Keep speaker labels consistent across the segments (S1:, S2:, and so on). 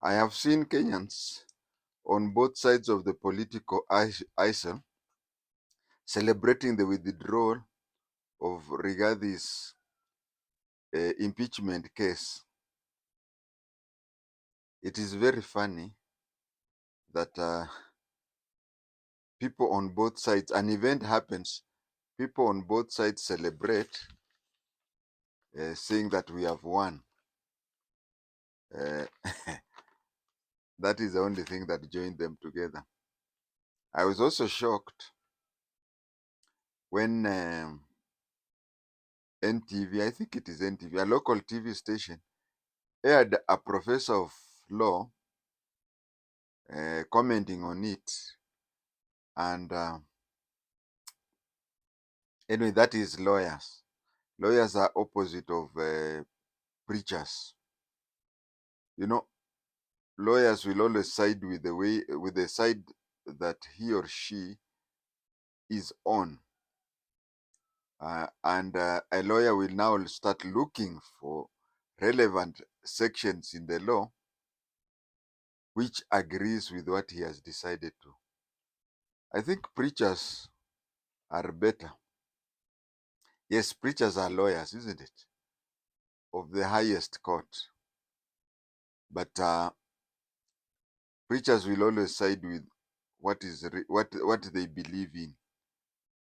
S1: I have seen Kenyans on both sides of the political aisle celebrating the withdrawal of Rigathis impeachment case. It is very funny that people on both sides, an event happens, people on both sides celebrate, saying that we have won. Uh, that is the only thing that joined them together. I was also shocked when NTV, I think it is NTV, a local TV station, aired a professor of law commenting on it. And anyway, that is lawyers. Lawyers are opposite of preachers. You know, lawyers will always side with the side that he or she is on. And a lawyer will now start looking for relevant sections in the law which agrees with what he has decided to. I think preachers are better. Yes, preachers are lawyers, isn't it? Of the highest court. But preachers will always side with what they believe in.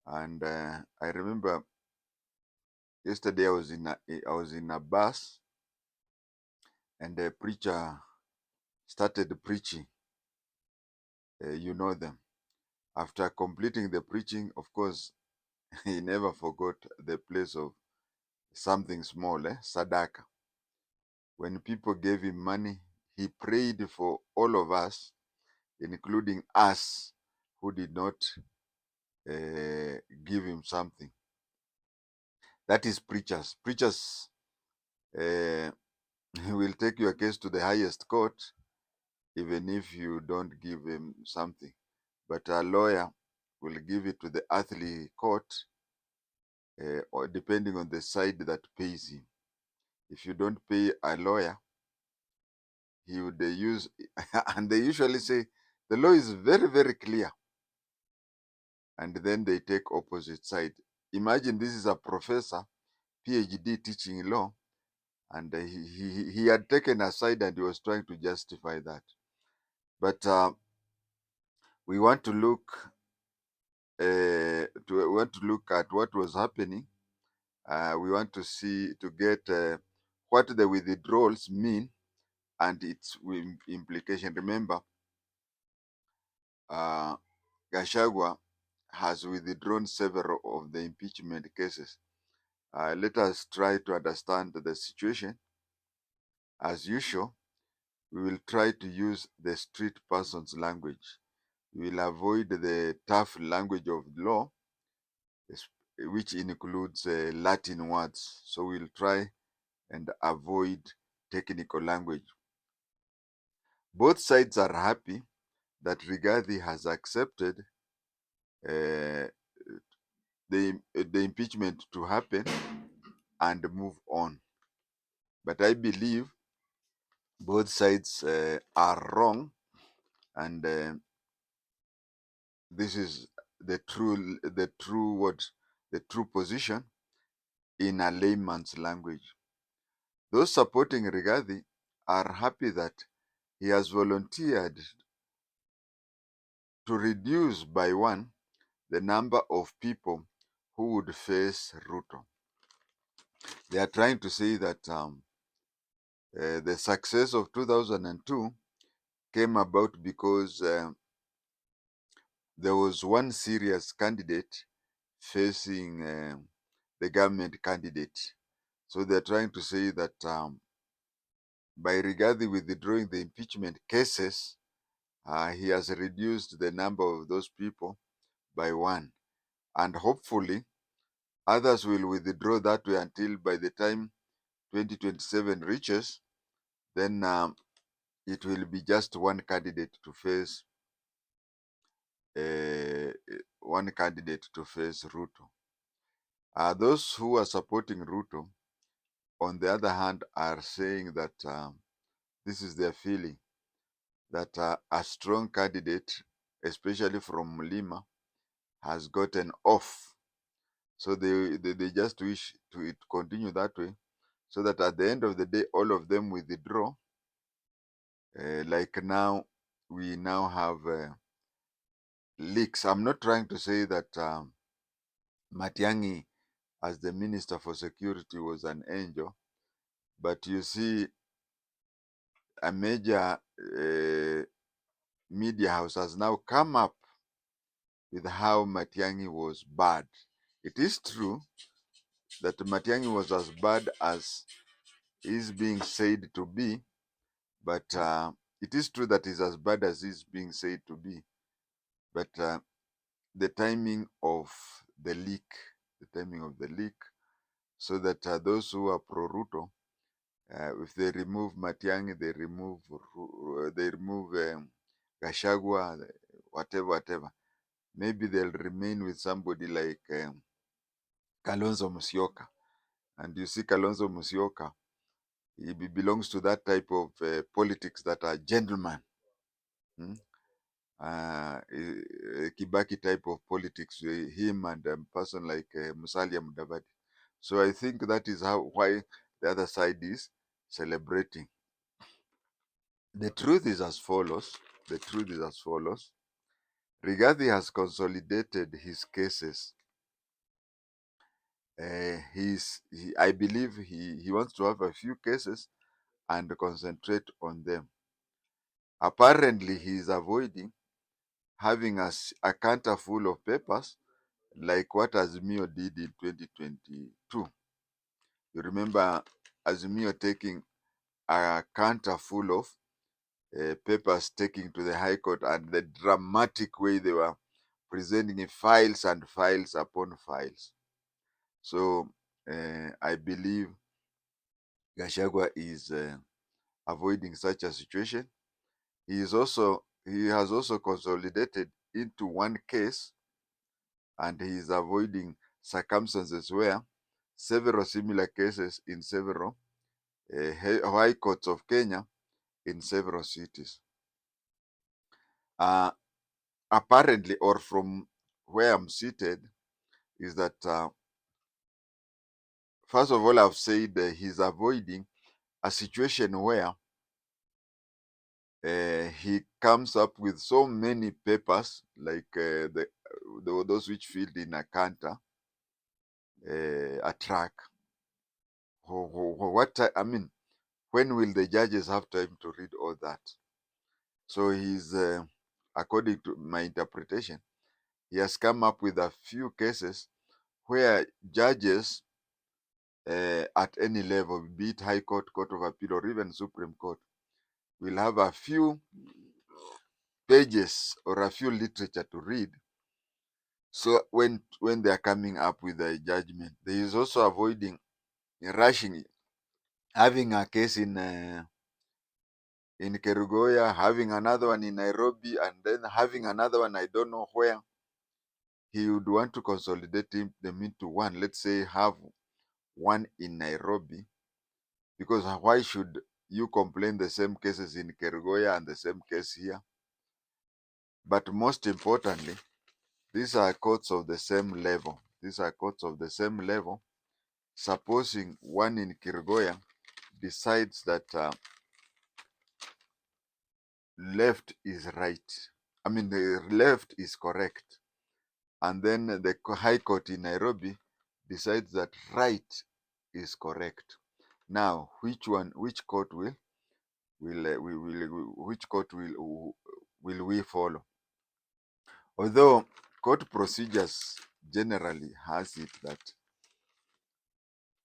S1: And I remember yesterday I was in a bus, and the preacher started preaching. You know them. After completing the preaching, of course, he never forgot the place of something small, sadaka. When people gave him money, he prayed for all of us, including us who did not give him something. That is preachers. Preachers will take your case to the highest court, even if you don't give him something. But a lawyer will give it to the earthly court, or depending on the side that pays him. If you don't pay a lawyer, he would use, and they usually say, the law is very, very clear. And then they take opposite side. Imagine this is a professor, PhD, teaching law, and he had taken a side and he was trying to justify that. But we want to look at what was happening. We want to get what the withdrawals mean and its implication. Remember, GACHAGUA has withdrawn several of the impeachment cases. Let us try to understand the situation. As usual, we will try to use the street person's language. We will avoid the tough language of law, which includes Latin words. So we'll try and avoid technical language. Both sides are happy that Rigathi has accepted the impeachment to happen and move on. But I believe both sides are wrong, and this is the true position in a layman's language. Those supporting Rigathi are happy that he has volunteered to reduce by one the number of people who would face Ruto. They are trying to say that the success of 2002 came about because there was one serious candidate facing the government candidate. So they're trying to say that by Rigathi withdrawing the impeachment cases, he has reduced the number of those people by one. And hopefully, others will withdraw that way until by the time 2027 reaches, then it will be just one candidate to face Ruto. Those who are supporting Ruto, on the other hand, are saying that this is their feeling. that a strong candidate, especially from Lima, has gotten off. So they just wish to it continue that way, so that at the end of the day, all of them withdraw. Like now, we now have leaks. I'm not trying to say that Matiang'i, as the Minister for Security, was an angel, but you see, a major media house has now come up with how Matiang'i was bad. It is true that Matiang'i was as bad as is being said to be, but it is true that he's as bad as is being said to be. But the timing of the leak, so that those who are pro-Ruto, if they remove Matiang'i, they remove GACHAGUA, whatever. Maybe they'll remain with somebody like Kalonzo Musyoka. And you see Kalonzo Musyoka, he belongs to that type of politics that are gentlemen. Kibaki type of politics, him and a person like Musalia Mudavadi. So I think that is why the other side is celebrating. The truth is as follows. Rigathi has consolidated his cases. I believe he wants to have a few cases and concentrate on them. Apparently, he is avoiding having a canter full of papers like what Azimio did in 2022. You remember Azimio taking a canter full of papers taking to the High Court, and the dramatic way they were presenting files and files upon files. So I believe GACHAGUA is avoiding such a situation. He has also consolidated into one case, and he is avoiding circumstances where several similar cases in several high courts of Kenya in several cities. Apparently, or from where I'm seated, is that first of all, I've said he's avoiding a situation where he comes up with so many papers, like those which filled in a canter, a track. When will the judges have time to read all that? So he's, according to my interpretation, he has come up with a few cases where judges at any level, be it High Court, Court of Appeal, or even Supreme Court, will have a few pages or a few literature to read. So when they are coming up with a judgment, there is also avoiding rushing, having a case in Kerugoya, having another one in Nairobi, and then having another one I don't know where. He would want to consolidate them into one. Let's say have one in Nairobi, because why should you complain the same cases in Kerugoya and the same case here? But most importantly, these are courts of the same level. Supposing one in Kerugoya decides that left is right, the left is correct, and then the High Court in Nairobi decides that right is correct. Now, which court will we follow? Although court procedures generally has it that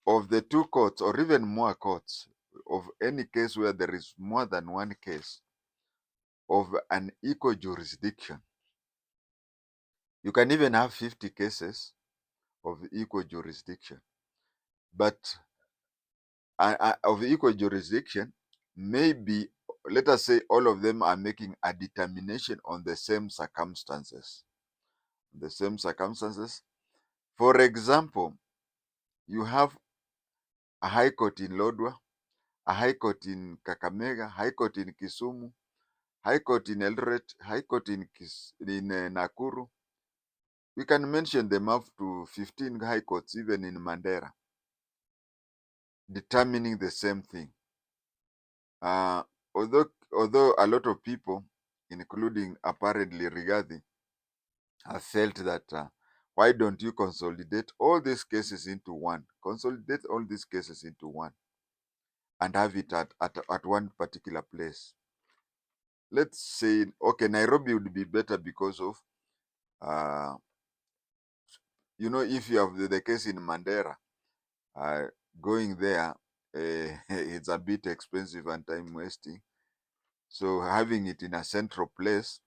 S1: of the two courts, or even more courts, of any case where there is more than one case of an equal jurisdiction, you can even have 50 cases of equal jurisdiction. But of equal jurisdiction, maybe, let us say, all of them are making a determination on the same circumstances. For example, you have a High Court in Lodwar, a High Court in Kakamega, High Court in Kisumu, High Court in Eldoret, High Court in Nakuru. We can mention them up to 15 high courts, even in Mandera, determining the same thing. Uh, although a lot of people, including apparently Rigathi, have felt that why don't you consolidate all these cases into one? Consolidate all these cases into one and have it at one particular place. Let's say, okay, Nairobi would be better because of, if you have the case in Mandera, going there, it's a bit expensive and time wasting. So having it in a central place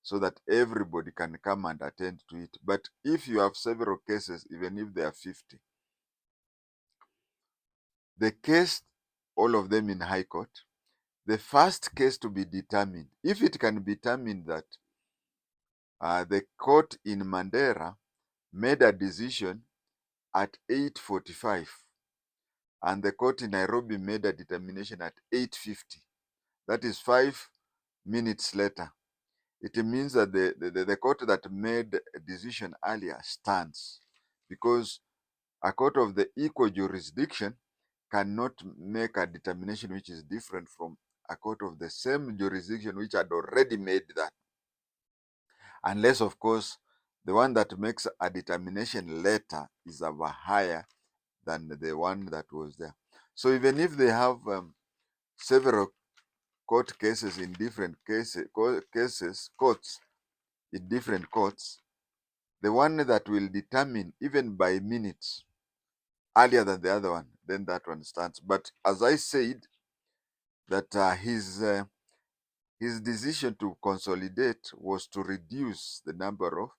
S1: so that everybody can come and attend to it. But if you have several cases, even if there are 50, the case, all of them in High Court, the first case to be determined, if it can be determined that the court in Mandera made a decision at 8:45 and the court in Nairobi made a determination at 8:50, that is 5 minutes later, it means that the court that made a decision earlier stands, because a court of the equal jurisdiction cannot make a determination which is different from a court of the same jurisdiction which had already made that. Unless, of course, the one that makes a determination later is of a higher than the one that was there. So even if they have several court cases in different courts in different courts, the one that will determine even by minutes earlier than the other one, then that one stands. But as I said, that his decision to consolidate was to reduce the number of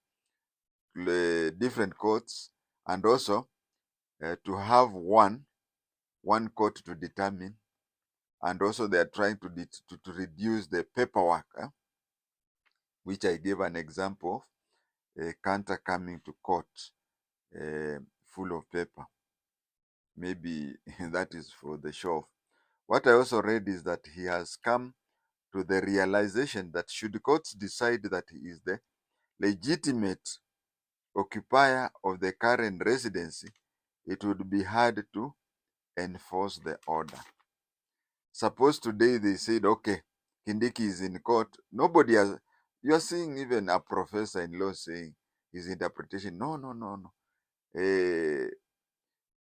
S1: different courts, and also to have one court to determine, and also they are trying to reduce the paperwork, which I gave an example of a counter coming to court full of paper. Maybe that is for the show off. What I also read is that he has come to the realization that should courts decide that he is the legitimate occupier of the current residency, it would be hard to enforce the order. Suppose today they said, okay, Kindiki is in court. Nobody has, you are seeing even a professor in law saying his interpretation, no.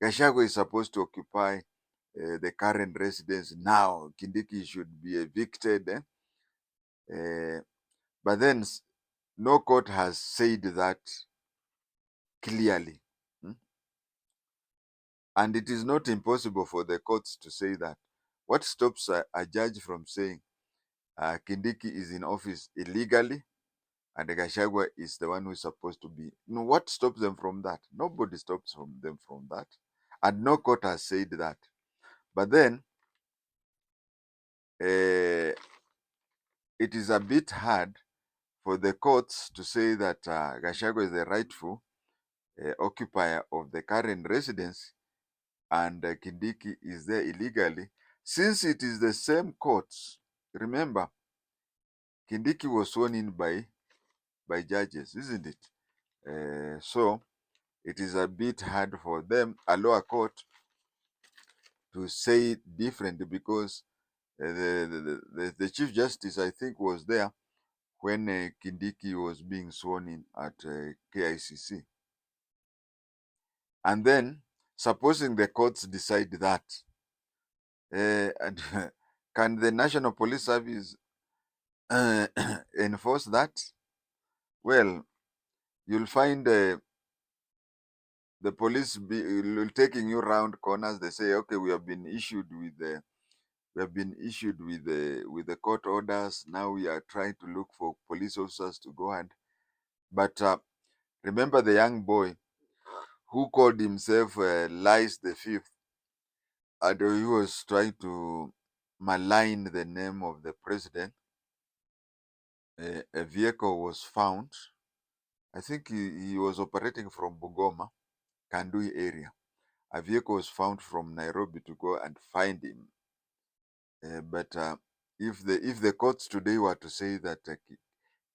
S1: GACHAGUA is supposed to occupy the current residence now. Kindiki should be evicted. But then no court has said that clearly. And it is not impossible for the courts to say that. What stops a judge from saying Kindiki is in office illegally and GACHAGUA is the one who is supposed to be? What stops them from that? Nobody stops them from that. And no court has said that. But then it is a bit hard for the courts to say that GACHAGUA is the rightful occupier of the current residence and Kindiki is there illegally, since it is the same courts. Remember, Kindiki was sworn in by judges, isn't it? So it is a bit hard for them, a lower court, to say different, because the Chief Justice, I think, was there when Kindiki was being sworn in at KICC. And then, supposing the courts decide that, and can the National Police Service enforce that? Well, you'll find the police taking you round corners. They say, okay, we have been issued with the court orders. Now we are trying to look for police officers to go and. But remember the young boy who called himself Lies the Fifth, and he was trying to malign the name of the president. A vehicle was found. I think he was operating from Bungoma, Kandui area. A vehicle was found from Nairobi to go and find him. But if the courts today were to say that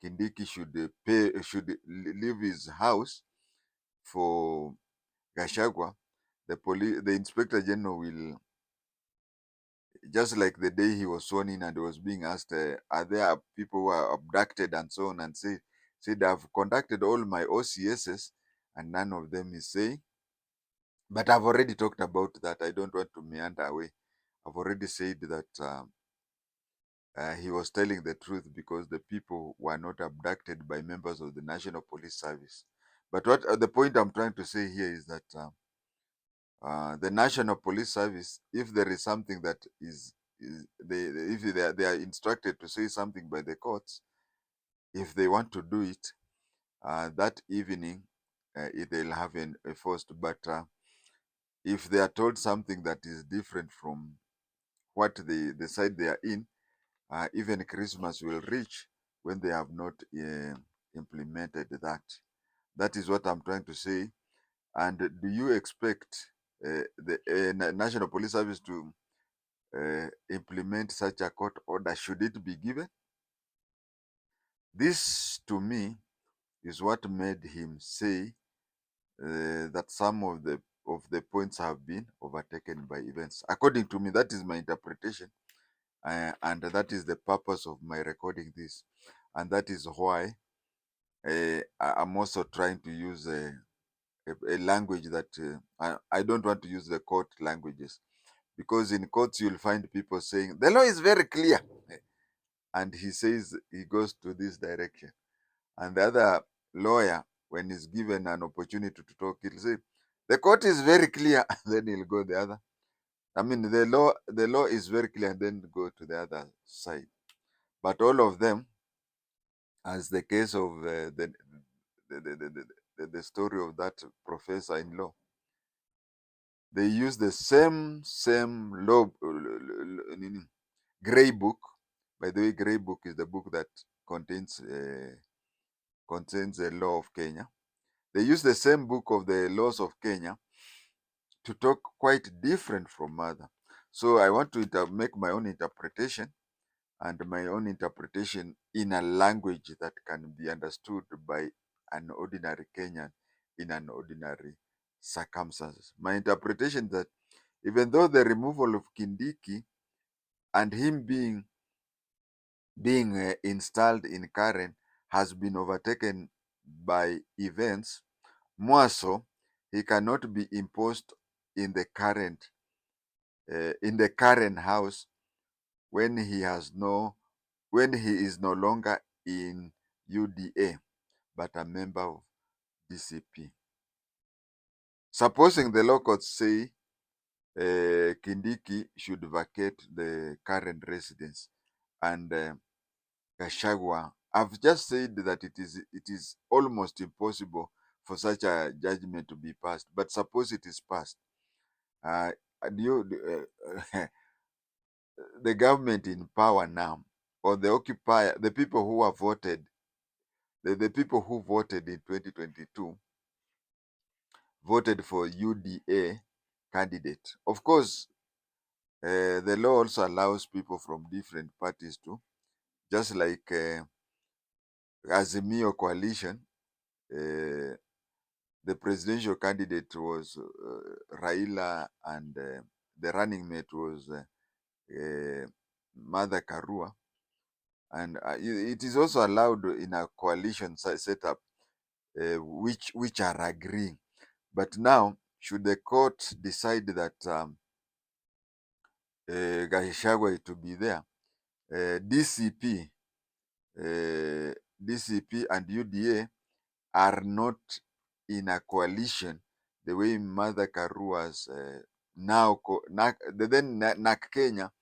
S1: Kindiki should leave his house for Gachagua, the inspector general will, just like the day he was sworn in and was being asked, are there people who are abducted and so on, and said I've conducted all my OCSs and none of them is saying. But I've already talked about that. I don't want to meander away. I've already said that he was telling the truth because the people were not abducted by members of the National Police Service. But what the point I'm trying to say here is that the National Police Service, if there is something that is if they are instructed to say something by the courts, if they want to do it that evening, they'll have a force. But if they are told something that is different from what the side they are in, even Christmas will reach when they have not implemented that. That is what I'm trying to say. And do you expect the National Police Service to implement such a court order? Should it be given? This, to me, is what made him say that some of the points have been overtaken by events. According to me, that is my interpretation, and that is the purpose of my recording this, and that is why I'm also trying to use a language that I don't want to use the court languages, because in courts you'll find people saying the law is very clear, and he says he goes to this direction, and the other lawyer, when he's given an opportunity to talk, he'll say the court is very clear, then he'll go the other. I mean, the law is very clear, and then go to the other side. But all of them, as the case of the story of that professor in law, they use the same law, gray book. By the way, gray book is the book that contains the law of Kenya. They use the same book of the laws of Kenya to talk quite different from other. So I want to make my own interpretation, and my own interpretation in a language that can be understood by an ordinary Kenyan in an ordinary circumstances. My interpretation that even though the removal of Kindiki and him being installed in Karen has been overtaken by events, more so, he cannot be imposed in the current house when he is no longer in UDA but a member of DCP. Supposing the law courts say Kindiki should vacate the current residence and Gachagua, I've just said that it is almost impossible for such a judgment to be passed. But suppose it is passed, uh, the government in power now, or the occupier, the people who have voted, the people who voted in 2022 voted for UDA candidate. Of course, the law also allows people from different parties to, just like Azimio coalition, the presidential candidate was Raila, and the running mate was Martha Karua. And it is also allowed in a coalition setup, which are agreeing. But now, should the court decide that Gachagua is to be there, DCP, and UDA are not in a coalition the way Martha Karua's then NAK Kenya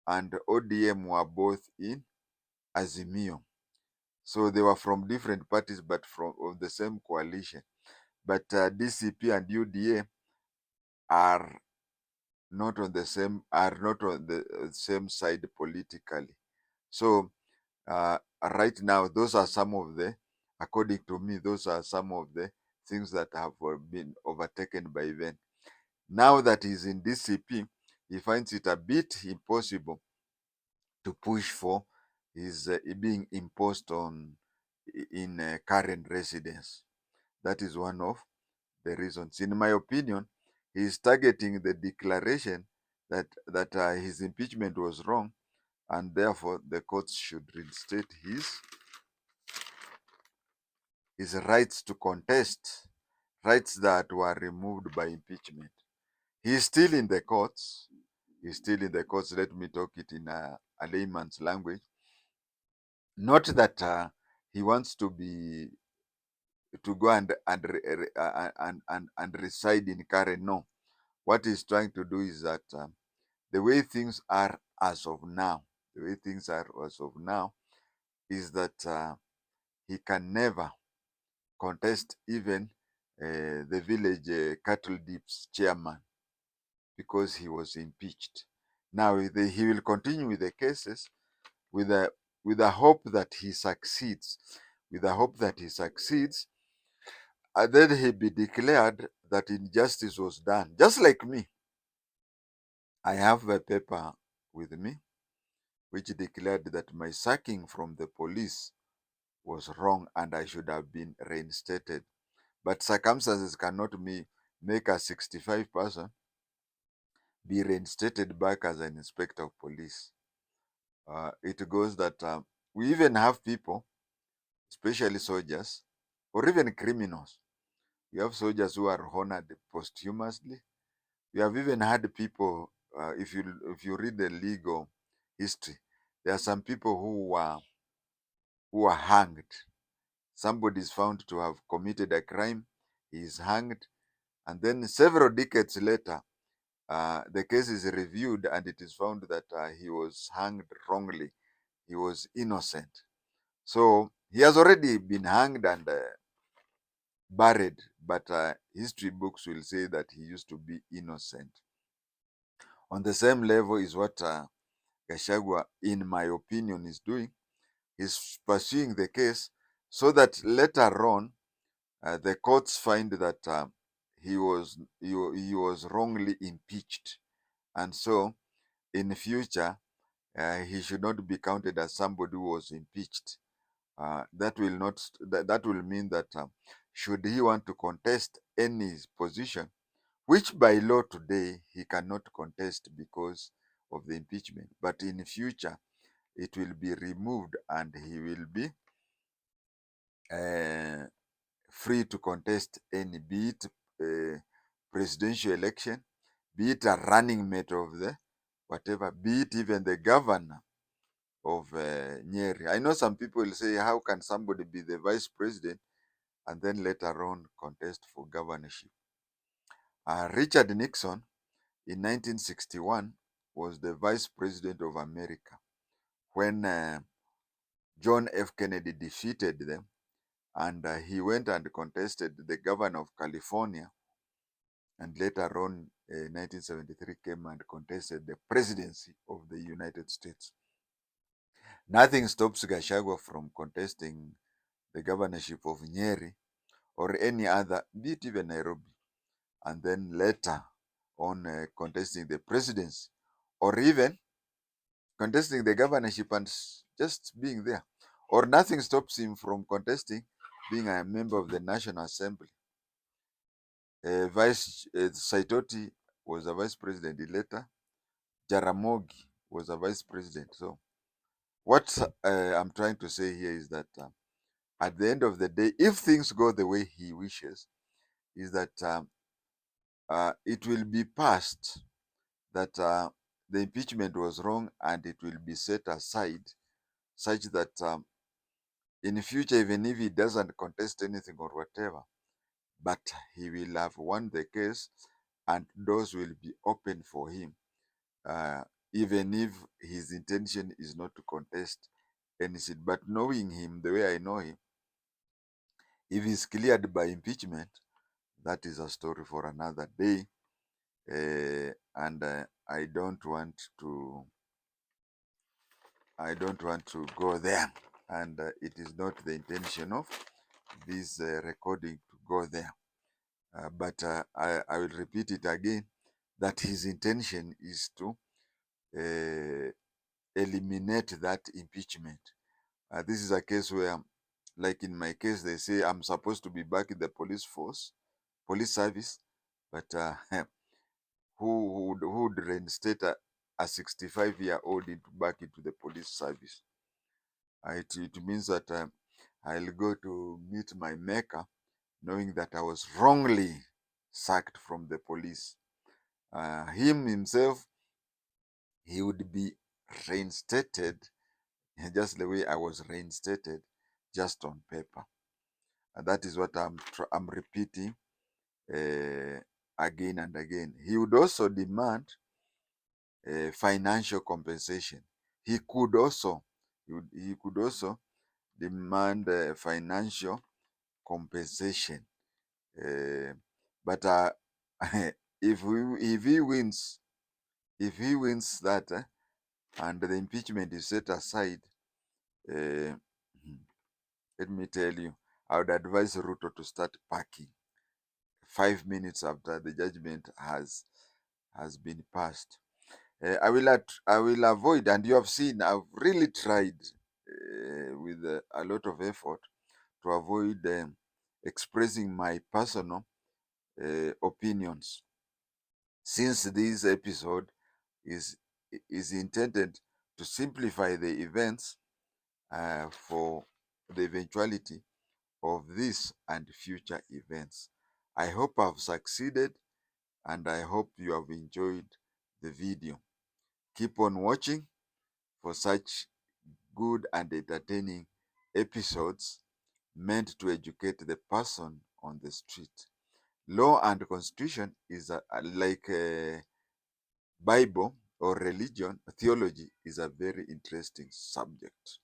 S1: and ODM were both in Azimio. So they were from different parties but of the same coalition. But DCP and UDA are not on the same side politically. So right now, according to me, those are some of the things that have been overtaken by event. Now that he's in DCP, he finds it a bit impossible to push for his being imposed on in current residence. That is one of the reasons. In my opinion, he is targeting the declaration that his impeachment was wrong, and therefore the courts should reinstate his rights to contest, rights that were removed by impeachment. He is still in the courts. He's still in the courts. Let me talk it in a layman's language. Not that he wants to go and reside in Karen. No, what he's trying to do is that the way things are as of now, is that he can never contest even the village cattle dips chairman because he was impeached. Now he will continue with the cases with a hope that he succeeds, and then he be declared that injustice was done. Just like me, I have a paper with me which declared that my sacking from the police was wrong and I should have been reinstated. But circumstances cannot make a 65 person be reinstated back as an inspector of police. It goes that we even have people, especially soldiers, or even criminals. We have soldiers who are honored posthumously. We have even had people, if you read the legal history, there are some people who are hanged. Somebody is found to have committed a crime, he is hanged, and then several decades later, the case is reviewed and it is found that he was hanged wrongly. He was innocent. So he has already been hanged and buried, but history books will say that he used to be innocent. On the same level is what GACHAGUA, in my opinion, is doing. He's pursuing the case so that later on, the courts find that he was wrongly impeached, and so in future he should not be counted as somebody who was impeached. That will mean that should he want to contest any position, which by law today he cannot contest because of the impeachment, but in future it will be removed and he will be free to contest any, be it presidential election, be it a running mate of the whatever, be it even the governor of Nyeri. I know some people will say, how can somebody be the vice president and then later on contest for governorship? Richard Nixon in 1961 was the vice president of America when John F. Kennedy defeated them, and he went and contested the governor of California, and later on 1973 came and contested the presidency of the United States. Nothing stops GACHAGUA from contesting the governorship of Nyeri or any other, be it even Nairobi, and then later on contesting the presidency, or even contesting the governorship and just being there. Or nothing stops him from contesting being a member of the National Assembly. Saitoti was a vice president later. Jaramogi was a vice president. So what I'm trying to say here is that at the end of the day, if things go the way he wishes, is that it will be passed that the impeachment was wrong and it will be set aside such that in future, even if he doesn't contest anything or whatever, but he will have won the case and doors will be open for him, even if his intention is not to contest any seat. But knowing him the way I know him, if he's cleared by impeachment, that is a story for another day. And I don't want to go there, and it is not the intention of this recording to go there. But I will repeat it again, that his intention is to eliminate that impeachment. This is a case where, like in my case, they say I'm supposed to be back in the police service, but who would reinstate a 65-year-old back into the police service? It means that I'll go to meet my maker, knowing that I was wrongly sacked from the police. Him himself, he would be reinstated just the way I was reinstated, just on paper. And that is what I'm repeating again and again. He would also demand financial compensation. He could also demand financial compensation. But if he wins that and the impeachment is set aside, let me tell you, I would advise Ruto to start packing 5 minutes after the judgment has been passed. I will avoid, and you have seen, I've really tried with a lot of effort to avoid expressing my personal opinions, since this episode is intended to simplify the events for the eventuality of this and future events. I hope I've succeeded, and I hope you have enjoyed the video. Keep on watching for such good and entertaining episodes meant to educate the person on the street. Law and constitution is like Bible or religion. Theology is a very interesting subject.